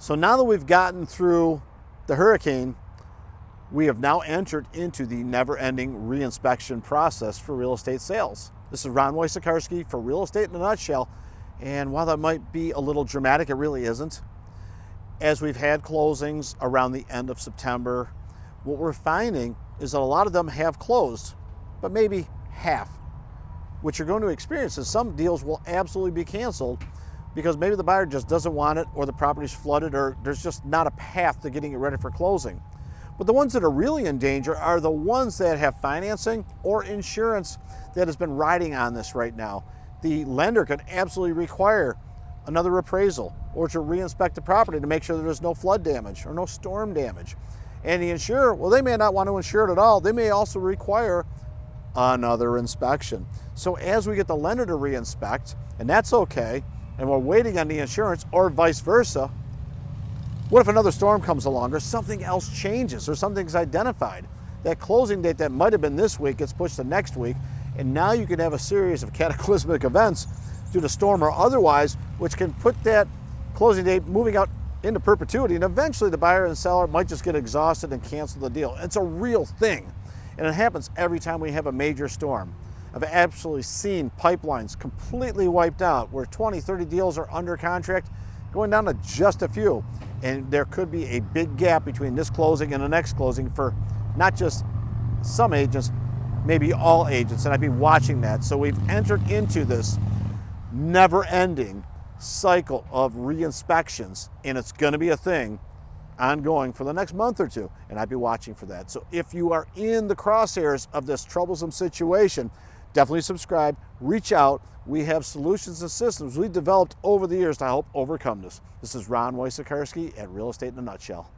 So now that we've gotten through the hurricane, we have now entered into the never-ending reinspection process for real estate sales. This is Ron Wojciechowski for Real Estate in a Nutshell. And while that might be a little dramatic, it really isn't. As we've had closings around the end of September, what we're finding is that a lot of them have closed, but maybe half. What you're going to experience is some deals will absolutely be canceled because maybe the buyer just doesn't want it, or the property's flooded, or there's just not a path to getting it ready for closing. But the ones that are really in danger are the ones that have financing or insurance that has been riding on this right now. The lender can absolutely require another appraisal or to reinspect the property to make sure that there's no flood damage or no storm damage. And the insurer, well, they may not want to insure it at all. They may also require another inspection. So as we get the lender to reinspect, and that's okay, and we're waiting on the insurance, or vice versa, what if another storm comes along or something else changes or something's identified? That closing date that might have been this week gets pushed to next week, and now you can have a series of cataclysmic events due to storm or otherwise, which can put that closing date moving out into perpetuity, and eventually the buyer and seller might just get exhausted and cancel the deal. It's a real thing, and it happens every time we have a major storm. I've absolutely seen pipelines completely wiped out where 20, 30 deals are under contract, going down to just a few. And there could be a big gap between this closing and the next closing for not just some agents, maybe all agents, and I'd be watching that. So we've entered into this never-ending cycle of re-inspections, and it's going to be a thing ongoing for the next month or two, and I'd be watching for that. So if you are in the crosshairs of this troublesome situation, definitely subscribe, reach out. We have solutions and systems we've developed over the years to help overcome this. This is Ron Wojciechowski at Real Estate in a Nutshell.